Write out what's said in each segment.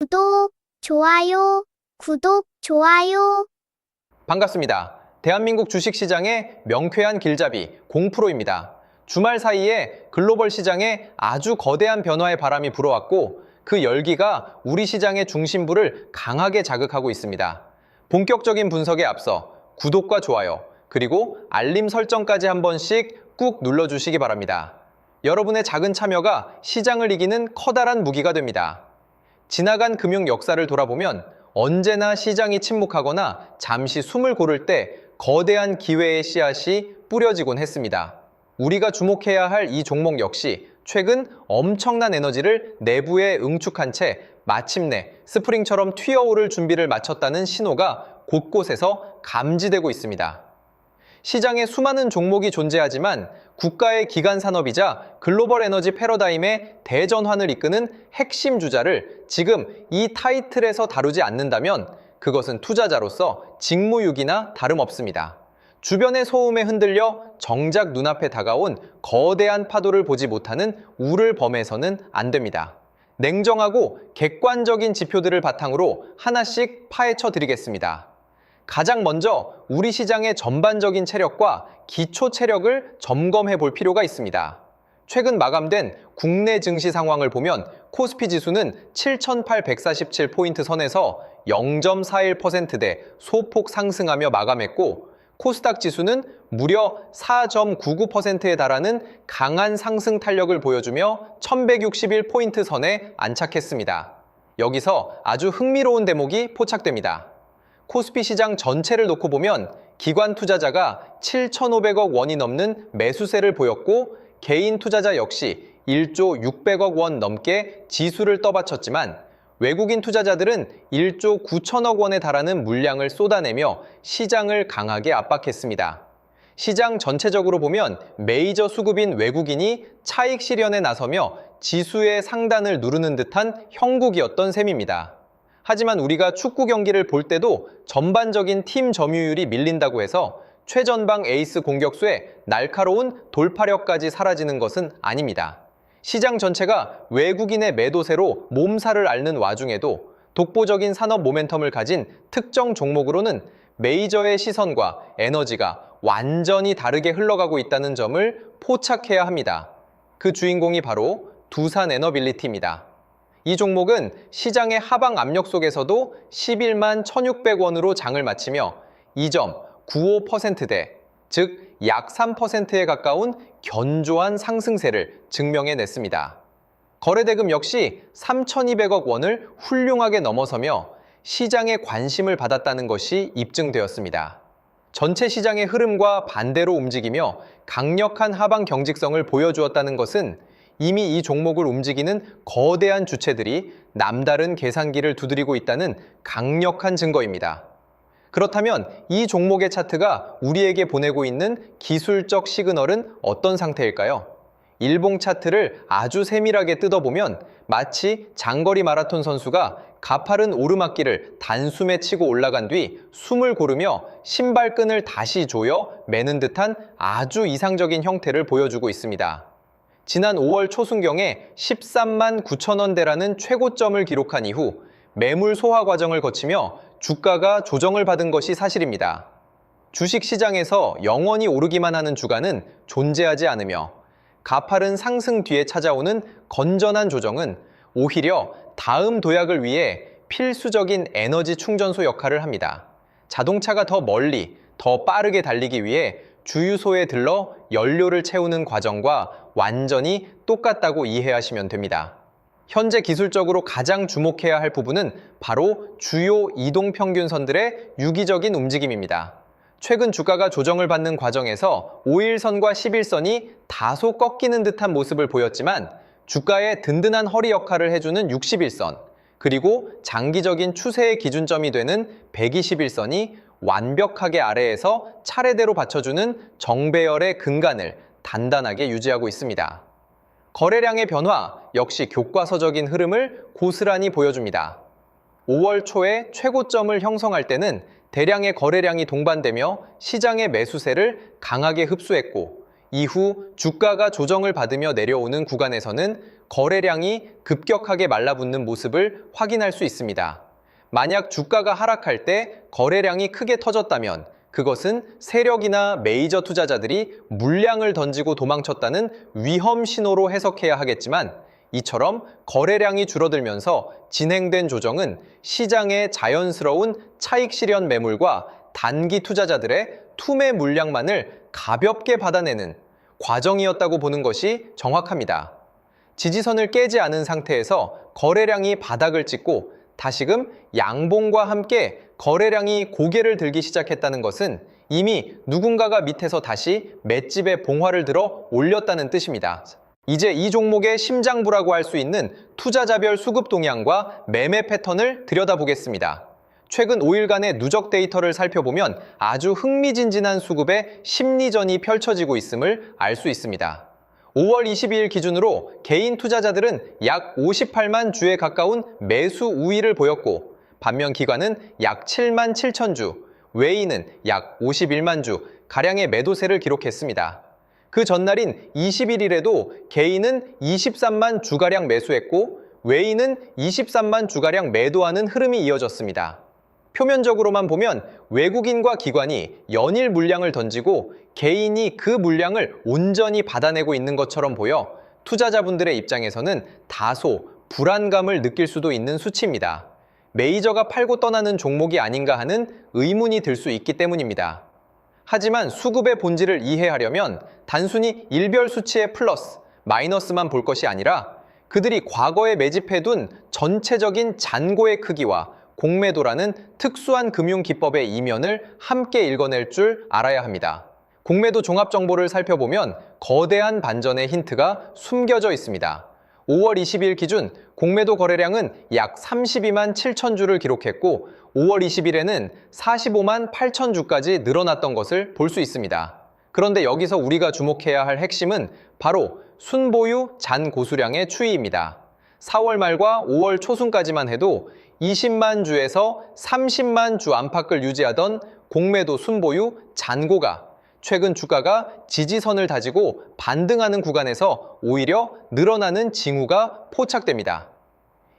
구독, 좋아요, 구독, 좋아요. 반갑습니다. 대한민국 주식시장의 명쾌한 길잡이 0%입니다. 주말 사이에 글로벌 시장에 아주 거대한 변화의 바람이 불어왔고 그 열기가 우리 시장의 중심부를 강하게 자극하고 있습니다. 본격적인 분석에 앞서 구독과 좋아요, 그리고 알림 설정까지 한 번씩 꾹 눌러주시기 바랍니다. 여러분의 작은 참여가 시장을 이기는 커다란 무기가 됩니다. 지나간 금융 역사를 돌아보면 언제나 시장이 침묵하거나 잠시 숨을 고를 때 거대한 기회의 씨앗이 뿌려지곤 했습니다. 우리가 주목해야 할 이 종목 역시 최근 엄청난 에너지를 내부에 응축한 채 마침내 스프링처럼 튀어오를 준비를 마쳤다는 신호가 곳곳에서 감지되고 있습니다. 시장에 수많은 종목이 존재하지만 국가의 기간 산업이자 글로벌 에너지 패러다임의 대전환을 이끄는 핵심 주자를 지금 이 타이틀에서 다루지 않는다면 그것은 투자자로서 직무유기나 다름없습니다. 주변의 소음에 흔들려 정작 눈앞에 다가온 거대한 파도를 보지 못하는 우를 범해서는 안 됩니다. 냉정하고 객관적인 지표들을 바탕으로 하나씩 파헤쳐 드리겠습니다. 가장 먼저 우리 시장의 전반적인 체력과 기초 체력을 점검해 볼 필요가 있습니다. 최근 마감된 국내 증시 상황을 보면 코스피 지수는 7,847포인트 선에서 0.41%대 소폭 상승하며 마감했고 코스닥 지수는 무려 4.99%에 달하는 강한 상승 탄력을 보여주며 1,161포인트 선에 안착했습니다. 여기서 아주 흥미로운 대목이 포착됩니다. 코스피 시장 전체를 놓고 보면 기관 투자자가 7,500억 원이 넘는 매수세를 보였고 개인 투자자 역시 1조 600억 원 넘게 지수를 떠받쳤지만 외국인 투자자들은 1조 9천억 원에 달하는 물량을 쏟아내며 시장을 강하게 압박했습니다. 시장 전체적으로 보면 메이저 수급인 외국인이 차익 실현에 나서며 지수의 상단을 누르는 듯한 형국이었던 셈입니다. 하지만 우리가 축구 경기를 볼 때도 전반적인 팀 점유율이 밀린다고 해서 최전방 에이스 공격수의 날카로운 돌파력까지 사라지는 것은 아닙니다. 시장 전체가 외국인의 매도세로 몸살을 앓는 와중에도 독보적인 산업 모멘텀을 가진 특정 종목으로는 메이저의 시선과 에너지가 완전히 다르게 흘러가고 있다는 점을 포착해야 합니다. 그 주인공이 바로 두산에너빌리티입니다. 이 종목은 시장의 하방 압력 속에서도 11만 1,600원으로 장을 마치며 2.95%대, 즉 약 3%에 가까운 견조한 상승세를 증명해냈습니다. 거래대금 역시 3,200억 원을 훌륭하게 넘어서며 시장의 관심을 받았다는 것이 입증되었습니다. 전체 시장의 흐름과 반대로 움직이며 강력한 하방 경직성을 보여주었다는 것은 이미 이 종목을 움직이는 거대한 주체들이 남다른 계산기를 두드리고 있다는 강력한 증거입니다. 그렇다면 이 종목의 차트가 우리에게 보내고 있는 기술적 시그널은 어떤 상태일까요? 일봉 차트를 아주 세밀하게 뜯어보면 마치 장거리 마라톤 선수가 가파른 오르막길을 단숨에 치고 올라간 뒤 숨을 고르며 신발끈을 다시 조여 매는 듯한 아주 이상적인 형태를 보여주고 있습니다. 지난 5월 초순경에 13만 9천 원대라는 최고점을 기록한 이후 매물 소화 과정을 거치며 주가가 조정을 받은 것이 사실입니다. 주식시장에서 영원히 오르기만 하는 주가는 존재하지 않으며 가파른 상승 뒤에 찾아오는 건전한 조정은 오히려 다음 도약을 위해 필수적인 에너지 충전소 역할을 합니다. 자동차가 더 멀리, 더 빠르게 달리기 위해 주유소에 들러 연료를 채우는 과정과 완전히 똑같다고 이해하시면 됩니다. 현재 기술적으로 가장 주목해야 할 부분은 바로 주요 이동평균선들의 유기적인 움직임입니다. 최근 주가가 조정을 받는 과정에서 5일선과 11선이 다소 꺾이는 듯한 모습을 보였지만 주가의 든든한 허리 역할을 해주는 60일선, 그리고 장기적인 추세의 기준점이 되는 120일선이 완벽하게 아래에서 차례대로 받쳐주는 정배열의 근간을 단단하게 유지하고 있습니다. 거래량의 변화 역시 교과서적인 흐름을 고스란히 보여줍니다. 5월 초에 최고점을 형성할 때는 대량의 거래량이 동반되며 시장의 매수세를 강하게 흡수했고 이후 주가가 조정을 받으며 내려오는 구간에서는 거래량이 급격하게 말라붙는 모습을 확인할 수 있습니다. 만약 주가가 하락할 때 거래량이 크게 터졌다면 그것은 세력이나 메이저 투자자들이 물량을 던지고 도망쳤다는 위험 신호로 해석해야 하겠지만, 이처럼 거래량이 줄어들면서 진행된 조정은 시장의 자연스러운 차익 실현 매물과 단기 투자자들의 투매 물량만을 가볍게 받아내는 과정이었다고 보는 것이 정확합니다. 지지선을 깨지 않은 상태에서 거래량이 바닥을 찍고 다시금 양봉과 함께 거래량이 고개를 들기 시작했다는 것은 이미 누군가가 밑에서 다시 맷집에 봉화를 들어 올렸다는 뜻입니다. 이제 이 종목의 심장부라고 할 수 있는 투자자별 수급 동향과 매매 패턴을 들여다보겠습니다. 최근 5일간의 누적 데이터를 살펴보면 아주 흥미진진한 수급의 심리전이 펼쳐지고 있음을 알 수 있습니다. 5월 22일 기준으로 개인 투자자들은 약 58만 주에 가까운 매수 우위를 보였고, 반면 기관은 약 7만 7천 주, 외인은 약 51만 주 가량의 매도세를 기록했습니다. 그 전날인 21일에도 개인은 23만 주가량 매수했고 외인은 23만 주가량 매도하는 흐름이 이어졌습니다. 표면적으로만 보면 외국인과 기관이 연일 물량을 던지고 개인이 그 물량을 온전히 받아내고 있는 것처럼 보여 투자자분들의 입장에서는 다소 불안감을 느낄 수도 있는 수치입니다. 메이저가 팔고 떠나는 종목이 아닌가 하는 의문이 들 수 있기 때문입니다. 하지만 수급의 본질을 이해하려면 단순히 일별 수치의 플러스, 마이너스만 볼 것이 아니라 그들이 과거에 매집해둔 전체적인 잔고의 크기와 공매도라는 특수한 금융 기법의 이면을 함께 읽어낼 줄 알아야 합니다. 공매도 종합 정보를 살펴보면 거대한 반전의 힌트가 숨겨져 있습니다. 5월 20일 기준 공매도 거래량은 약 32만 7천 주를 기록했고 5월 20일에는 45만 8천 주까지 늘어났던 것을 볼 수 있습니다. 그런데 여기서 우리가 주목해야 할 핵심은 바로 순보유 잔고수량의 추이입니다. 4월 말과 5월 초순까지만 해도 20만 주에서 30만 주 안팎을 유지하던 공매도 순보유 잔고가 최근 주가가 지지선을 다지고 반등하는 구간에서 오히려 늘어나는 징후가 포착됩니다.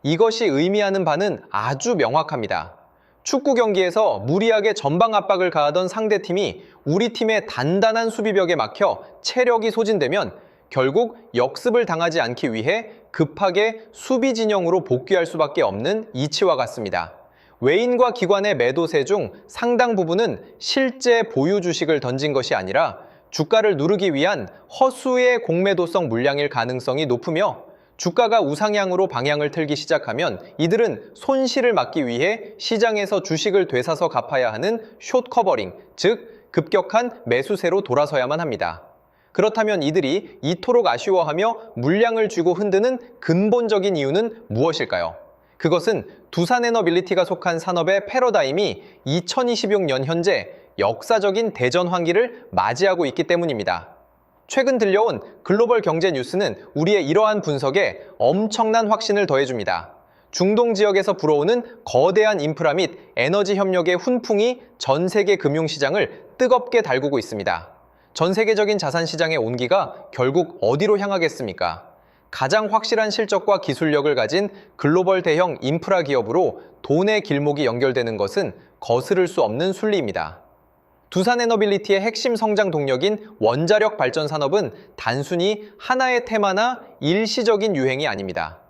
이것이 의미하는 바는 아주 명확합니다. 축구 경기에서 무리하게 전방 압박을 가하던 상대팀이 우리 팀의 단단한 수비벽에 막혀 체력이 소진되면 결국 역습을 당하지 않기 위해 급하게 수비 진영으로 복귀할 수밖에 없는 이치와 같습니다. 외인과 기관의 매도세 중 상당 부분은 실제 보유 주식을 던진 것이 아니라 주가를 누르기 위한 허수의 공매도성 물량일 가능성이 높으며, 주가가 우상향으로 방향을 틀기 시작하면 이들은 손실을 막기 위해 시장에서 주식을 되사서 갚아야 하는 숏 커버링, 즉 급격한 매수세로 돌아서야만 합니다. 그렇다면 이들이 이토록 아쉬워하며 물량을 쥐고 흔드는 근본적인 이유는 무엇일까요? 그것은 두산에너빌리티가 속한 산업의 패러다임이 2026년 현재 역사적인 대전 환기를 맞이하고 있기 때문입니다. 최근 들려온 글로벌 경제 뉴스는 우리의 이러한 분석에 엄청난 확신을 더해줍니다. 중동 지역에서 불어오는 거대한 인프라 및 에너지 협력의 훈풍이 전 세계 금융시장을 뜨겁게 달구고 있습니다. 전 세계적인 자산시장의 온기가 결국 어디로 향하겠습니까? 가장 확실한 실적과 기술력을 가진 글로벌 대형 인프라 기업으로 돈의 길목이 연결되는 것은 거스를 수 없는 순리입니다. 두산에너빌리티의 핵심 성장 동력인 원자력 발전 산업은 단순히 하나의 테마나 일시적인 유행이 아닙니다.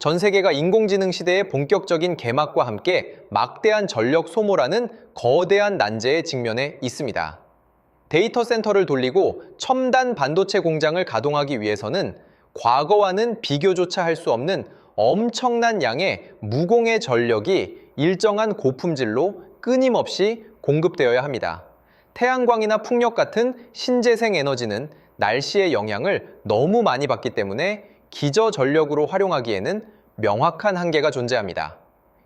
전 세계가 인공지능 시대의 본격적인 개막과 함께 막대한 전력 소모라는 거대한 난제에 직면해 있습니다. 데이터 센터를 돌리고 첨단 반도체 공장을 가동하기 위해서는 과거와는 비교조차 할 수 없는 엄청난 양의 무공해 전력이 일정한 고품질로 끊임없이 공급되어야 합니다. 태양광이나 풍력 같은 신재생 에너지는 날씨의 영향을 너무 많이 받기 때문에 기저전력으로 활용하기에는 명확한 한계가 존재합니다.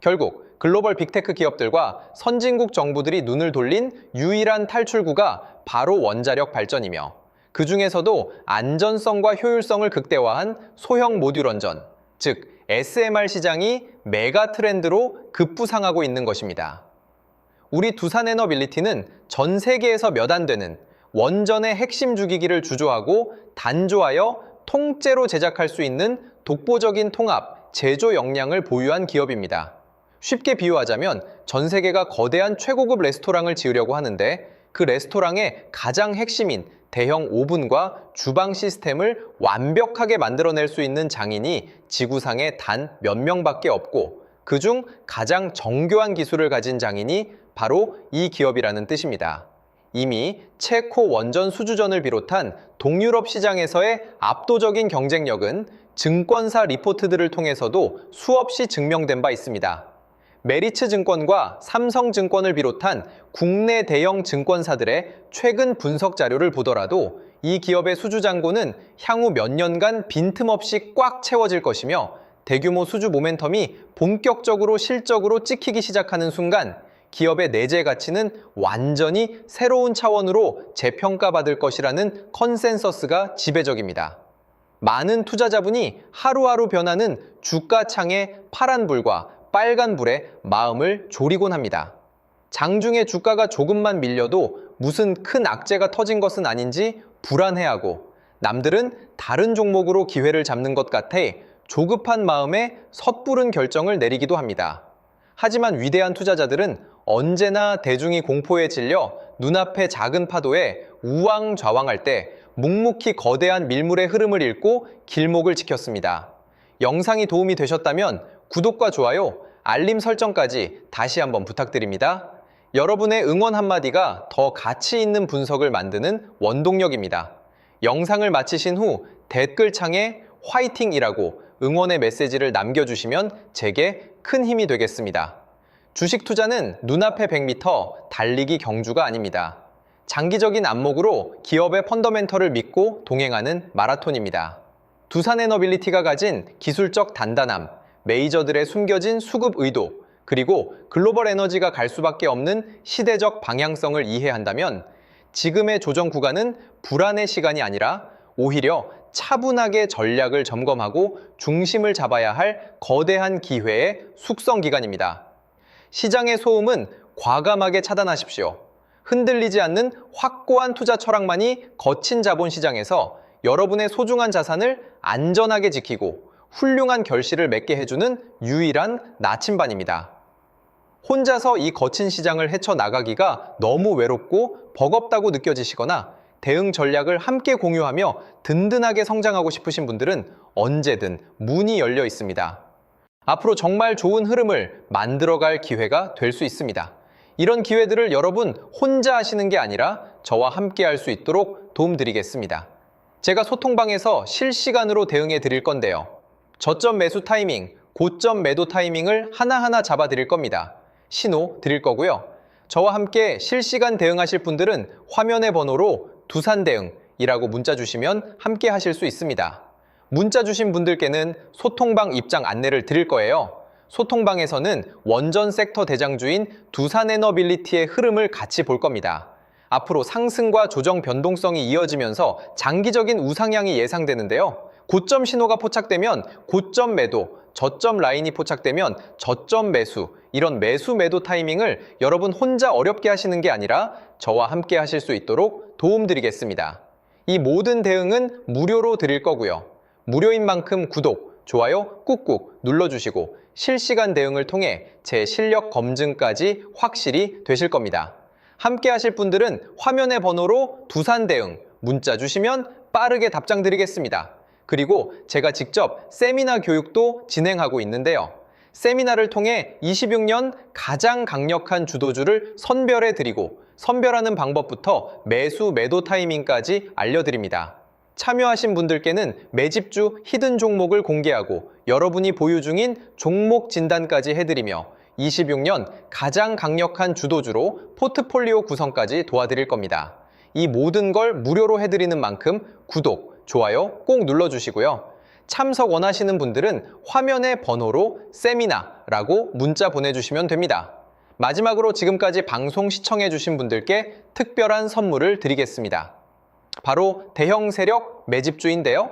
결국 글로벌 빅테크 기업들과 선진국 정부들이 눈을 돌린 유일한 탈출구가 바로 원자력 발전이며, 그 중에서도 안전성과 효율성을 극대화한 소형 모듈 원전, 즉 SMR 시장이 메가 트렌드로 급부상하고 있는 것입니다. 우리 두산에너빌리티는 전 세계에서 몇 안 되는 원전의 핵심 주기기를 주조하고 단조하여 통째로 제작할 수 있는 독보적인 통합, 제조 역량을 보유한 기업입니다. 쉽게 비유하자면 전 세계가 거대한 최고급 레스토랑을 지으려고 하는데 그 레스토랑의 가장 핵심인 대형 오븐과 주방 시스템을 완벽하게 만들어낼 수 있는 장인이 지구상에 단 몇 명밖에 없고 그중 가장 정교한 기술을 가진 장인이 바로 이 기업이라는 뜻입니다. 이미 체코 원전 수주전을 비롯한 동유럽 시장에서의 압도적인 경쟁력은 증권사 리포트들을 통해서도 수없이 증명된 바 있습니다. 메리츠 증권과 삼성증권을 비롯한 국내 대형 증권사들의 최근 분석 자료를 보더라도 이 기업의 수주 잔고는 향후 몇 년간 빈틈없이 꽉 채워질 것이며 대규모 수주 모멘텀이 본격적으로 실적으로 찍히기 시작하는 순간 기업의 내재 가치는 완전히 새로운 차원으로 재평가받을 것이라는 컨센서스가 지배적입니다. 많은 투자자분이 하루하루 변하는 주가창의 파란불과 빨간불에 마음을 졸이곤 합니다. 장중에 주가가 조금만 밀려도 무슨 큰 악재가 터진 것은 아닌지 불안해하고 남들은 다른 종목으로 기회를 잡는 것 같아 조급한 마음에 섣부른 결정을 내리기도 합니다. 하지만 위대한 투자자들은 언제나 대중이 공포에 질려 눈앞의 작은 파도에 우왕좌왕할 때 묵묵히 거대한 밀물의 흐름을 읽고 길목을 지켰습니다. 영상이 도움이 되셨다면 구독과 좋아요, 알림 설정까지 다시 한번 부탁드립니다. 여러분의 응원 한마디가 더 가치 있는 분석을 만드는 원동력입니다. 영상을 마치신 후 댓글창에 화이팅이라고 응원의 메시지를 남겨주시면 제게 큰 힘이 되겠습니다. 주식 투자는 눈앞의 100m 달리기 경주가 아닙니다. 장기적인 안목으로 기업의 펀더멘털을 믿고 동행하는 마라톤입니다. 두산에너빌리티가 가진 기술적 단단함, 메이저들의 숨겨진 수급 의도, 그리고 글로벌 에너지가 갈 수밖에 없는 시대적 방향성을 이해한다면 지금의 조정 구간은 불안의 시간이 아니라 오히려 차분하게 전략을 점검하고 중심을 잡아야 할 거대한 기회의 숙성 기간입니다. 시장의 소음은 과감하게 차단하십시오. 흔들리지 않는 확고한 투자 철학만이 거친 자본시장에서 여러분의 소중한 자산을 안전하게 지키고 훌륭한 결실을 맺게 해주는 유일한 나침반입니다. 혼자서 이 거친 시장을 헤쳐나가기가 너무 외롭고 버겁다고 느껴지시거나 대응 전략을 함께 공유하며 든든하게 성장하고 싶으신 분들은 언제든 문이 열려 있습니다. 앞으로 정말 좋은 흐름을 만들어갈 기회가 될 수 있습니다. 이런 기회들을 여러분 혼자 하시는 게 아니라 저와 함께 할 수 있도록 도움드리겠습니다. 제가 소통방에서 실시간으로 대응해 드릴 건데요. 저점 매수 타이밍, 고점 매도 타이밍을 하나하나 잡아 드릴 겁니다. 신호 드릴 거고요. 저와 함께 실시간 대응하실 분들은 화면의 번호로 두산대응이라고 문자 주시면 함께 하실 수 있습니다. 문자 주신 분들께는 소통방 입장 안내를 드릴 거예요. 소통방에서는 원전 섹터 대장주인 두산에너빌리티의 흐름을 같이 볼 겁니다. 앞으로 상승과 조정 변동성이 이어지면서 장기적인 우상향이 예상되는데요. 고점 신호가 포착되면 고점 매도, 저점 라인이 포착되면 저점 매수, 이런 매수 매도 타이밍을 여러분 혼자 어렵게 하시는 게 아니라 저와 함께 하실 수 있도록 도움드리겠습니다. 이 모든 대응은 무료로 드릴 거고요. 무료인 만큼 구독, 좋아요 꾹꾹 눌러주시고 실시간 대응을 통해 제 실력 검증까지 확실히 되실 겁니다. 함께 하실 분들은 화면의 번호로 두산대응 문자 주시면 빠르게 답장 드리겠습니다. 그리고 제가 직접 세미나 교육도 진행하고 있는데요. 세미나를 통해 26년 가장 강력한 주도주를 선별해 드리고 선별하는 방법부터 매수 매도 타이밍까지 알려드립니다. 참여하신 분들께는 매집주 히든 종목을 공개하고 여러분이 보유 중인 종목 진단까지 해드리며 26년 가장 강력한 주도주로 포트폴리오 구성까지 도와드릴 겁니다. 이 모든 걸 무료로 해드리는 만큼 구독, 좋아요 꼭 눌러주시고요. 참석 원하시는 분들은 화면의 번호로 세미나라고 문자 보내주시면 됩니다. 마지막으로 지금까지 방송 시청해주신 분들께 특별한 선물을 드리겠습니다. 바로 대형 세력 매집주인데요.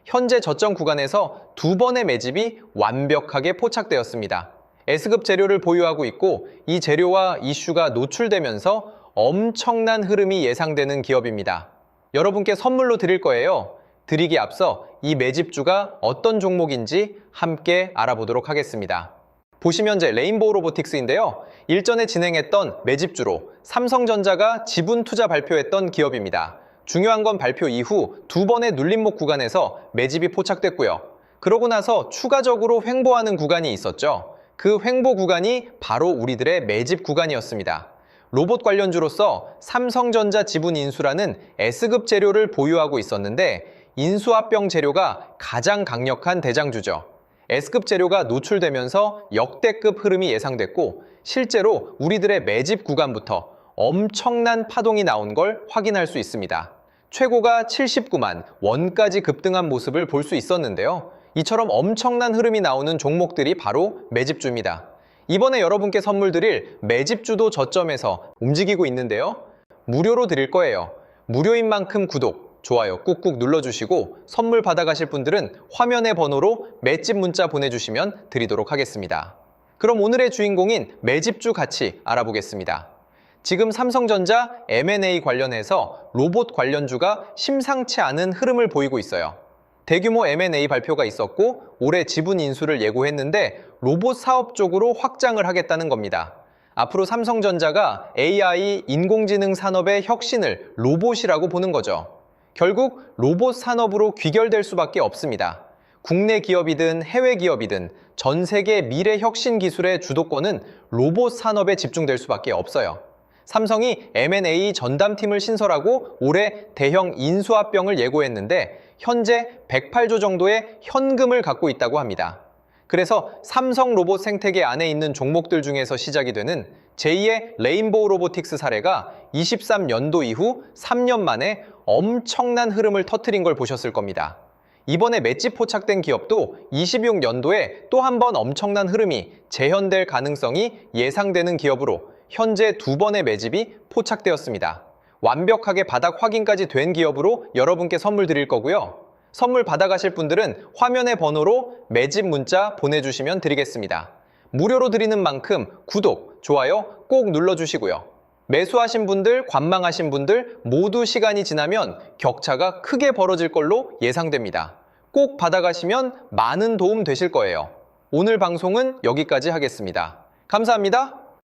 현재 저점 구간에서 2번의 매집이 완벽하게 포착되었습니다. S급 재료를 보유하고 있고 이 재료와 이슈가 노출되면서 엄청난 흐름이 예상되는 기업입니다. 여러분께 선물로 드릴 거예요. 드리기 앞서 이 매집주가 어떤 종목인지 함께 알아보도록 하겠습니다. 보시면 현재 레인보우 로보틱스인데요. 일전에 진행했던 매집주로 삼성전자가 지분 투자 발표했던 기업입니다. 중요한 건 발표 이후 2번의 눌림목 구간에서 매집이 포착됐고요. 그러고 나서 추가적으로 횡보하는 구간이 있었죠. 그 횡보 구간이 바로 우리들의 매집 구간이었습니다. 로봇 관련주로서 삼성전자 지분 인수라는 S급 재료를 보유하고 있었는데 인수합병 재료가 가장 강력한 대장주죠. S급 재료가 노출되면서 역대급 흐름이 예상됐고 실제로 우리들의 매집 구간부터 엄청난 파동이 나온 걸 확인할 수 있습니다. 최고가 79만 원까지 급등한 모습을 볼 수 있었는데요. 이처럼 엄청난 흐름이 나오는 종목들이 바로 매집주입니다. 이번에 여러분께 선물 드릴 매집주도 저점에서 움직이고 있는데요. 무료로 드릴 거예요. 무료인 만큼 구독, 좋아요 꾹꾹 눌러주시고 선물 받아가실 분들은 화면의 번호로 맷집 문자 보내주시면 드리도록 하겠습니다. 그럼 오늘의 주인공인 매집주 같이 알아보겠습니다. 지금 삼성전자 M&A 관련해서 로봇 관련주가 심상치 않은 흐름을 보이고 있어요. 대규모 M&A 발표가 있었고 올해 지분 인수를 예고했는데 로봇 사업 쪽으로 확장을 하겠다는 겁니다. 앞으로 삼성전자가 AI, 인공지능 산업의 혁신을 로봇이라고 보는 거죠. 결국 로봇 산업으로 귀결될 수밖에 없습니다. 국내 기업이든 해외 기업이든 전 세계 미래 혁신 기술의 주도권은 로봇 산업에 집중될 수밖에 없어요. 삼성이 M&A 전담팀을 신설하고 올해 대형 인수합병을 예고했는데 현재 108조 정도의 현금을 갖고 있다고 합니다. 그래서 삼성 로봇 생태계 안에 있는 종목들 중에서 시작이 되는 제2의 레인보우 로보틱스 사례가 23년도 이후 3년 만에 엄청난 흐름을 터뜨린 걸 보셨을 겁니다. 이번에 맷집 포착된 기업도 26년도에 또 한 번 엄청난 흐름이 재현될 가능성이 예상되는 기업으로 현재 2번의 매집이 포착되었습니다. 완벽하게 바닥 확인까지 된 기업으로 여러분께 선물 드릴 거고요. 선물 받아가실 분들은 화면의 번호로 매집 문자 보내주시면 드리겠습니다. 무료로 드리는 만큼 구독, 좋아요 꼭 눌러주시고요. 매수하신 분들, 관망하신 분들 모두 시간이 지나면 격차가 크게 벌어질 걸로 예상됩니다. 꼭 받아가시면 많은 도움 되실 거예요. 오늘 방송은 여기까지 하겠습니다. 감사합니다.